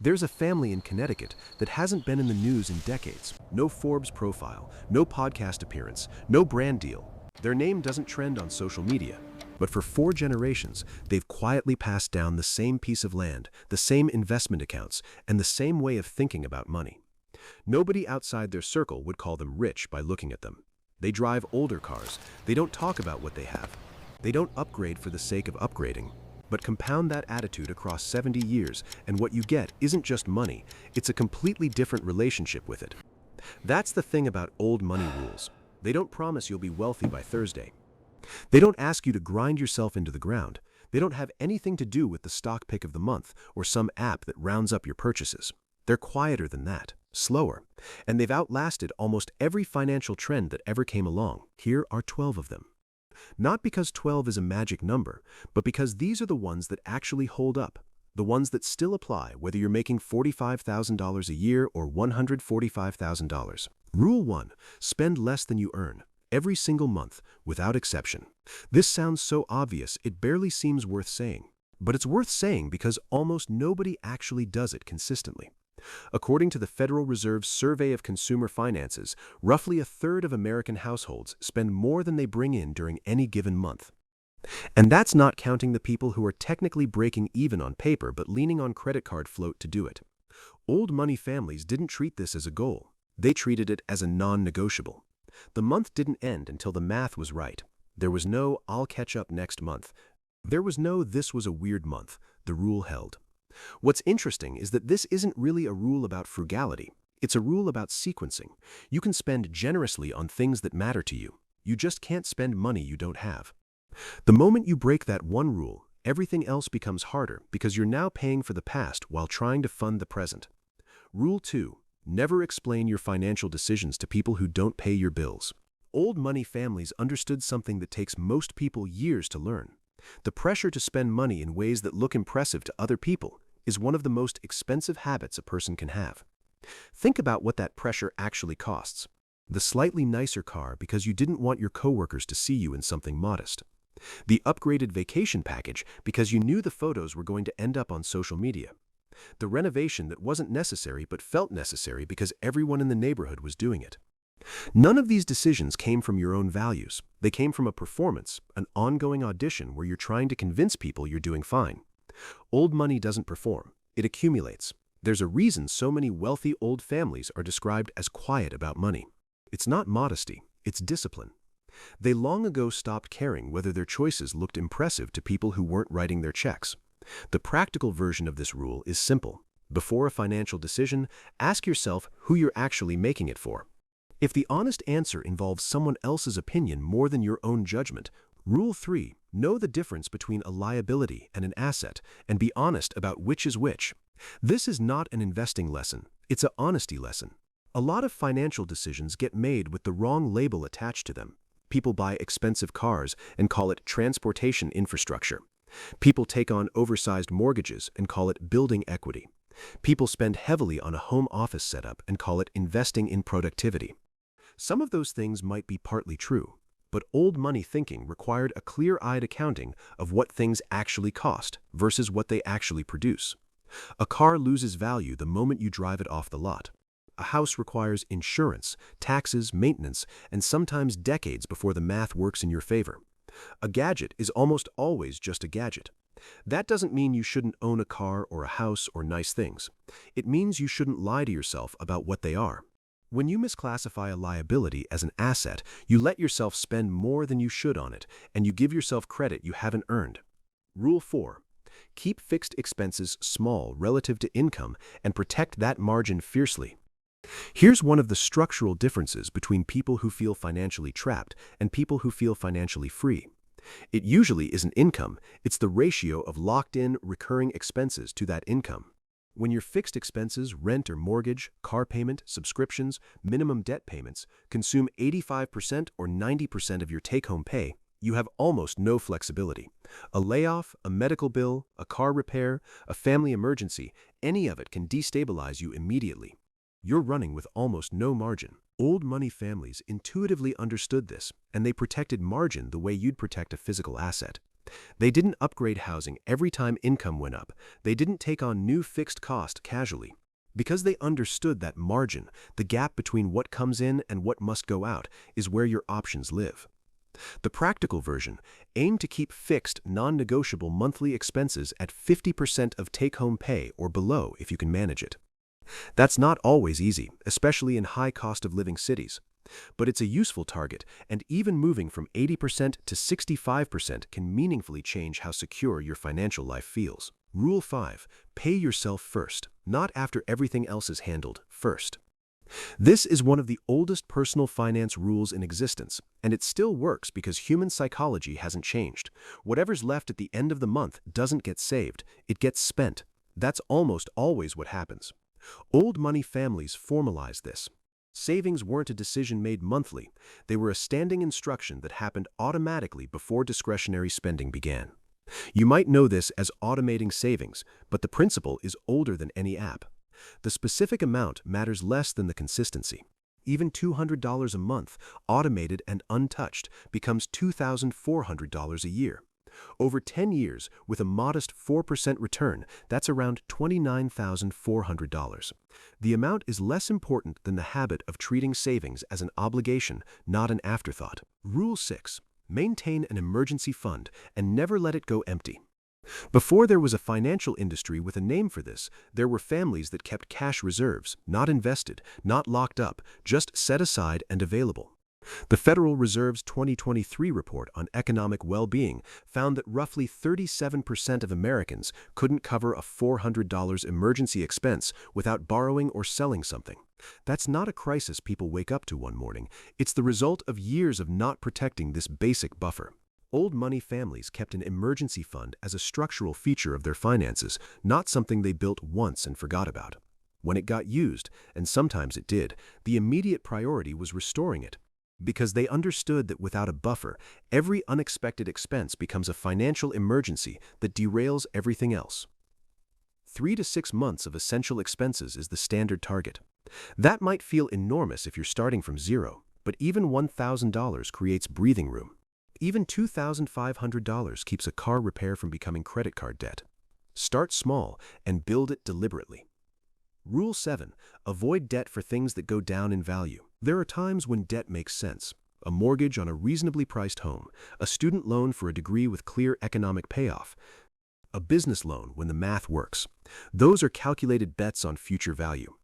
There's a family in Connecticut that hasn't been in the news in decades. No Forbes profile, no podcast appearance, no brand deal. Their name doesn't trend on social media. But for 4 generations, they've quietly passed down the same piece of land, the same investment accounts, and the same way of thinking about money. Nobody outside their circle would call them rich by looking at them. They drive older cars. They don't talk about what they have. They don't upgrade for the sake of upgrading. But compound that attitude across 70 years, and what you get isn't just money, it's a completely different relationship with it. That's the thing about old money rules. They don't promise you'll be wealthy by Thursday. They don't ask you to grind yourself into the ground. They don't have anything to do with the stock pick of the month or some app that rounds up your purchases. They're quieter than that, slower, and they've outlasted almost every financial trend that ever came along. Here are 12 of them. Not because 12 is a magic number, but because these are the ones that actually hold up, the ones that still apply whether you're making $45,000 a year or $145,000. Rule 1. Spend less than you earn, every single month, without exception. This sounds so obvious it barely seems worth saying. But it's worth saying because almost nobody actually does it consistently. According to the Federal Reserve's Survey of Consumer Finances, roughly a third of American households spend more than they bring in during any given month. And that's not counting the people who are technically breaking even on paper but leaning on credit card float to do it. Old money families didn't treat this as a goal. They treated it as a non-negotiable. The month didn't end until the math was right. There was no "I'll catch up next month." There was no "this was a weird month." The rule held. What's interesting is that this isn't really a rule about frugality. It's a rule about sequencing. You can spend generously on things that matter to you. You just can't spend money you don't have. The moment you break that one rule, everything else becomes harder because you're now paying for the past while trying to fund the present. Rule 2. Never explain your financial decisions to people who don't pay your bills. Old money families understood something that takes most people years to learn. The pressure to spend money in ways that look impressive to other people is one of the most expensive habits a person can have. Think about what that pressure actually costs. The slightly nicer car because you didn't want your coworkers to see you in something modest. The upgraded vacation package because you knew the photos were going to end up on social media. The renovation that wasn't necessary but felt necessary because everyone in the neighborhood was doing it. None of these decisions came from your own values. They came from a performance, an ongoing audition where you're trying to convince people you're doing fine. Old money doesn't perform. It accumulates. There's a reason so many wealthy old families are described as quiet about money. It's not modesty, it's discipline. They long ago stopped caring whether their choices looked impressive to people who weren't writing their checks. The practical version of this rule is simple. Before a financial decision, ask yourself who you're actually making it for. If the honest answer involves someone else's opinion more than your own judgment, Rule 3, know the difference between a liability and an asset, and be honest about which is which. This is not an investing lesson, it's an honesty lesson. A lot of financial decisions get made with the wrong label attached to them. People buy expensive cars and call it transportation infrastructure. People take on oversized mortgages and call it building equity. People spend heavily on a home office setup and call it investing in productivity. Some of those things might be partly true, but old money thinking required a clear-eyed accounting of what things actually cost versus what they actually produce. A car loses value the moment you drive it off the lot. A house requires insurance, taxes, maintenance, and sometimes decades before the math works in your favor. A gadget is almost always just a gadget. That doesn't mean you shouldn't own a car or a house or nice things. It means you shouldn't lie to yourself about what they are. When you misclassify a liability as an asset, you let yourself spend more than you should on it, and you give yourself credit you haven't earned. Rule 4. Keep fixed expenses small relative to income and protect that margin fiercely. Here's one of the structural differences between people who feel financially trapped and people who feel financially free. It usually isn't income, it's the ratio of locked-in, recurring expenses to that income. When your fixed expenses, rent or mortgage, car payment, subscriptions, minimum debt payments, consume 85% or 90% of your take-home pay, you have almost no flexibility. A layoff, a medical bill, a car repair, a family emergency, any of it can destabilize you immediately. You're running with almost no margin. Old money families intuitively understood this, and they protected margin the way you'd protect a physical asset. They didn't upgrade housing every time income went up. They didn't take on new fixed cost casually. Because they understood that margin, the gap between what comes in and what must go out, is where your options live. The practical version: aim to keep fixed, non-negotiable monthly expenses at 50% of take-home pay or below if you can manage it. That's not always easy, especially in high cost of living cities. But it's a useful target, and even moving from 80% to 65% can meaningfully change how secure your financial life feels. Rule 5. Pay yourself first, not after everything else is handled, first. This is one of the oldest personal finance rules in existence, and it still works because human psychology hasn't changed. Whatever's left at the end of the month doesn't get saved, it gets spent. That's almost always what happens. Old money families formalized this. Savings weren't a decision made monthly, they were a standing instruction that happened automatically before discretionary spending began. You might know this as automating savings, but the principle is older than any app. The specific amount matters less than the consistency. Even $200 a month, automated and untouched, becomes $2,400 a year. Over 10 years, with a modest 4% return, that's around $29,400. The amount is less important than the habit of treating savings as an obligation, not an afterthought. Rule 6. Maintain an emergency fund and never let it go empty. Before there was a financial industry with a name for this, there were families that kept cash reserves, not invested, not locked up, just set aside and available. The Federal Reserve's 2023 report on economic well-being found that roughly 37% of Americans couldn't cover a $400 emergency expense without borrowing or selling something. That's not a crisis people wake up to one morning. It's the result of years of not protecting this basic buffer. Old money families kept an emergency fund as a structural feature of their finances, not something they built once and forgot about. When it got used, and sometimes it did, the immediate priority was restoring it. Because they understood that without a buffer, every unexpected expense becomes a financial emergency that derails everything else. 3 to 6 months of essential expenses is the standard target. That might feel enormous if you're starting from zero, but even $1,000 creates breathing room. Even $2,500 keeps a car repair from becoming credit card debt. Start small and build it deliberately. Rule 7. Avoid debt for things that go down in value. There are times when debt makes sense. A mortgage on a reasonably priced home, a student loan for a degree with clear economic payoff, a business loan when the math works. Those are calculated bets on future value.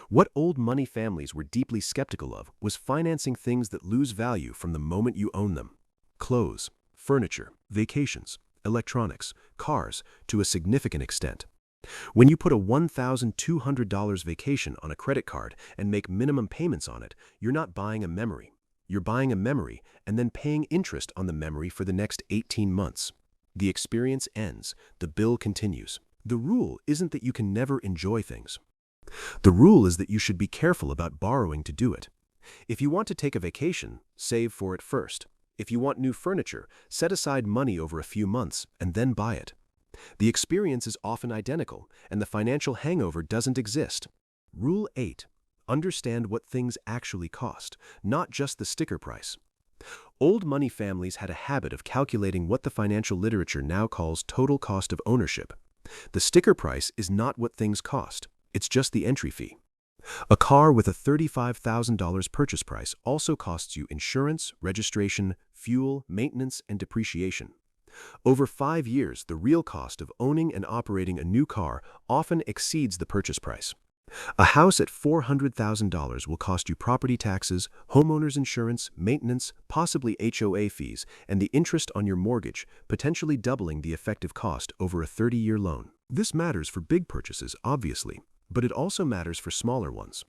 What old money families were deeply skeptical of was financing things that lose value from the moment you own them. Clothes, furniture, vacations, electronics, cars, to a significant extent. When you put a $1,200 vacation on a credit card and make minimum payments on it, you're not buying a memory. You're buying a memory and then paying interest on the memory for the next 18 months. The experience ends, the bill continues. The rule isn't that you can never enjoy things. The rule is that you should be careful about borrowing to do it. If you want to take a vacation, save for it first. If you want new furniture, set aside money over a few months and then buy it. The experience is often identical, and the financial hangover doesn't exist. Rule 8. Understand what things actually cost, not just the sticker price. Old money families had a habit of calculating what the financial literature now calls total cost of ownership. The sticker price is not what things cost, it's just the entry fee. A car with a $35,000 purchase price also costs you insurance, registration, fuel, maintenance, and depreciation. Over 5 years, the real cost of owning and operating a new car often exceeds the purchase price. A house at $400,000 will cost you property taxes, homeowners insurance, maintenance, possibly HOA fees, and the interest on your mortgage, potentially doubling the effective cost over a 30-year loan. This matters for big purchases, obviously, but it also matters for smaller ones.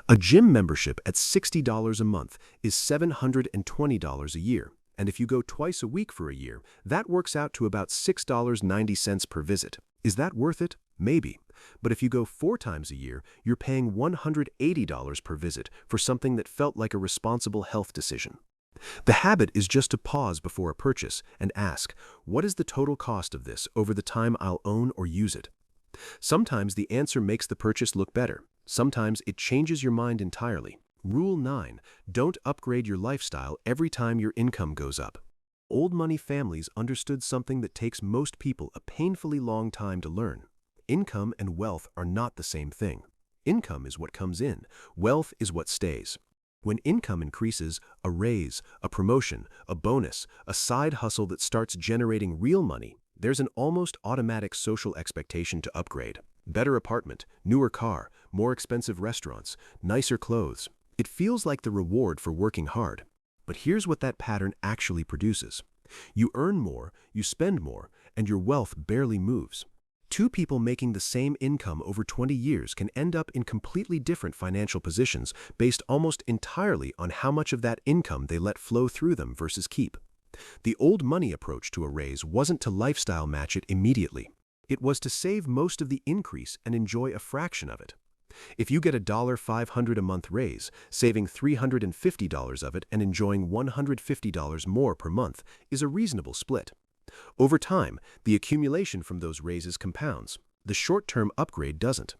A gym membership at $60 a month is $720 a year, and if you go twice a week for a year, that works out to about $6.90 per visit. Is that worth it? Maybe. But if you go 4 times a year, you're paying $180 per visit for something that felt like a responsible health decision. The habit is just to pause before a purchase and ask, what is the total cost of this over the time I'll own or use it? Sometimes the answer makes the purchase look better. Sometimes it changes your mind entirely. Rule 9. Don't upgrade your lifestyle every time your income goes up. Old money families understood something that takes most people a painfully long time to learn. Income and wealth are not the same thing. Income is what comes in, wealth is what stays. When income increases, a raise, a promotion, a bonus, a side hustle that starts generating real money, there's an almost automatic social expectation to upgrade. Better apartment, newer car, more expensive restaurants, nicer clothes. It feels like the reward for working hard. But here's what that pattern actually produces. You earn more, you spend more, and your wealth barely moves. Two people making the same income over 20 years can end up in completely different financial positions based almost entirely on how much of that income they let flow through them versus keep. The old money approach to a raise wasn't to lifestyle match it immediately. It was to save most of the increase and enjoy a fraction of it. If you get a $500 a month raise, saving $350 of it and enjoying $150 more per month is a reasonable split. Over time, the accumulation from those raises compounds. The short-term upgrade doesn't.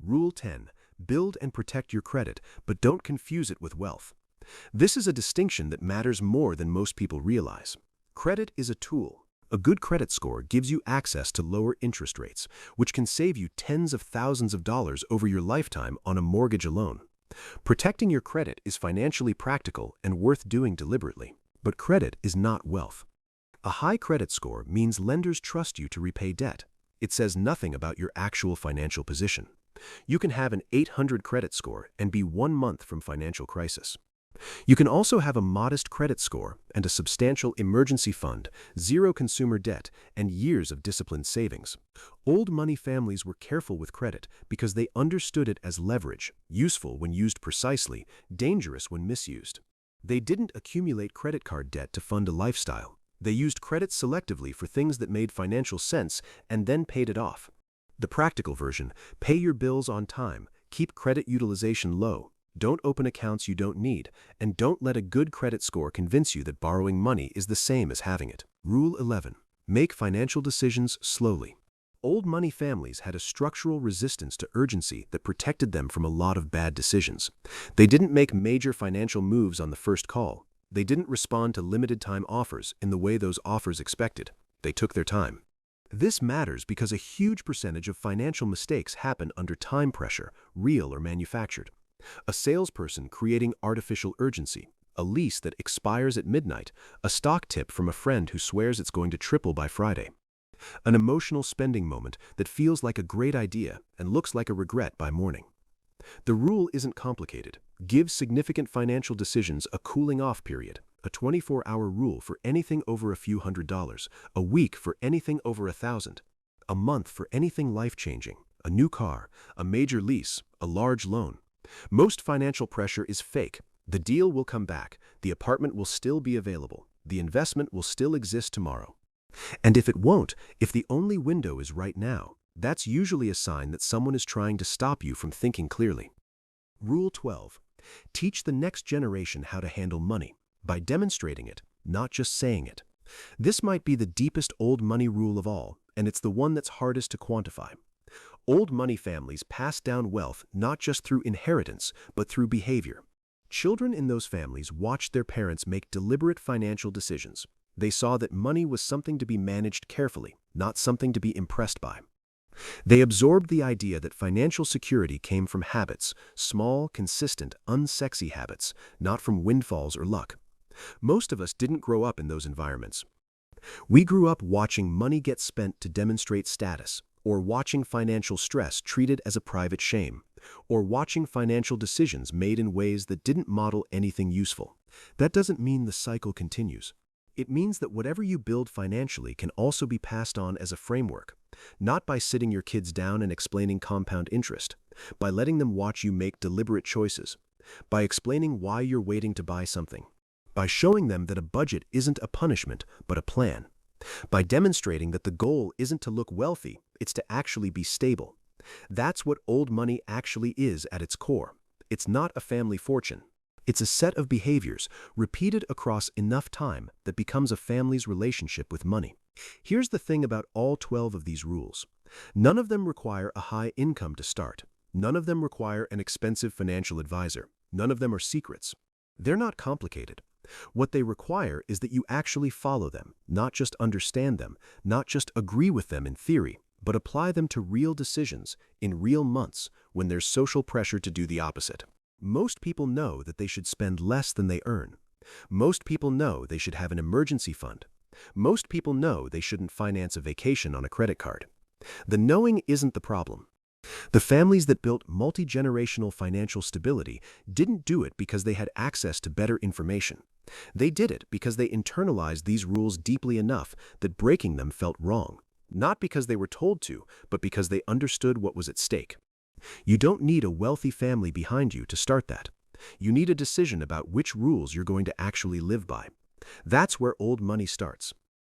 Rule 10. Build and protect your credit, but don't confuse it with wealth. This is a distinction that matters more than most people realize. Credit is a tool. A good credit score gives you access to lower interest rates, which can save you tens of thousands of dollars over your lifetime on a mortgage alone. Protecting your credit is financially practical and worth doing deliberately, but credit is not wealth. A high credit score means lenders trust you to repay debt. It says nothing about your actual financial position. You can have an 800 credit score and be 1 month from financial crisis. You can also have a modest credit score and a substantial emergency fund, zero consumer debt, and years of disciplined savings. Old money families were careful with credit because they understood it as leverage, useful when used precisely, dangerous when misused. They didn't accumulate credit card debt to fund a lifestyle. They used credit selectively for things that made financial sense and then paid it off. The practical version: pay your bills on time, keep credit utilization low, don't open accounts you don't need, and don't let a good credit score convince you that borrowing money is the same as having it. Rule 11. Make financial decisions slowly. Old money families had a structural resistance to urgency that protected them from a lot of bad decisions. They didn't make major financial moves on the first call. They didn't respond to limited-time offers in the way those offers expected. They took their time. This matters because a huge percentage of financial mistakes happen under time pressure, real or manufactured. A salesperson creating artificial urgency, a lease that expires at midnight, a stock tip from a friend who swears it's going to triple by Friday. An emotional spending moment that feels like a great idea and looks like a regret by morning. The rule isn't complicated. Give significant financial decisions a cooling-off period, a 24-hour rule for anything over a few $100s, a week for anything over $1,000, a month for anything life-changing, a new car, a major lease, a large loan. Most financial pressure is fake. The deal will come back, the apartment will still be available, the investment will still exist tomorrow. And if it won't, if the only window is right now, that's usually a sign that someone is trying to stop you from thinking clearly. Rule 12. Teach the next generation how to handle money by demonstrating it, not just saying it. This might be the deepest old money rule of all, and it's the one that's hardest to quantify. Old money families passed down wealth not just through inheritance, but through behavior. Children in those families watched their parents make deliberate financial decisions. They saw that money was something to be managed carefully, not something to be impressed by. They absorbed the idea that financial security came from habits, small, consistent, unsexy habits, not from windfalls or luck. Most of us didn't grow up in those environments. We grew up watching money get spent to demonstrate status, or watching financial stress treated as a private shame, or watching financial decisions made in ways that didn't model anything useful. That doesn't mean the cycle continues. It means that whatever you build financially can also be passed on as a framework, not by sitting your kids down and explaining compound interest, by letting them watch you make deliberate choices, by explaining why you're waiting to buy something, by showing them that a budget isn't a punishment but a plan, by demonstrating that the goal isn't to look wealthy, it's to actually be stable. That's what old money actually is at its core. It's not a family fortune. It's a set of behaviors repeated across enough time that becomes a family's relationship with money. Here's the thing about all 12 of these rules. None of them require a high income to start. None of them require an expensive financial advisor. None of them are secrets. They're not complicated. What they require is that you actually follow them, not just understand them, not just agree with them in theory, but apply them to real decisions, in real months, when there's social pressure to do the opposite. Most people know that they should spend less than they earn. Most people know they should have an emergency fund. Most people know they shouldn't finance a vacation on a credit card. The knowing isn't the problem. The families that built multi-generational financial stability didn't do it because they had access to better information. They did it because they internalized these rules deeply enough that breaking them felt wrong. Not because they were told to, but because they understood what was at stake. You don't need a wealthy family behind you to start that. You need a decision about which rules you're going to actually live by. That's where old money starts.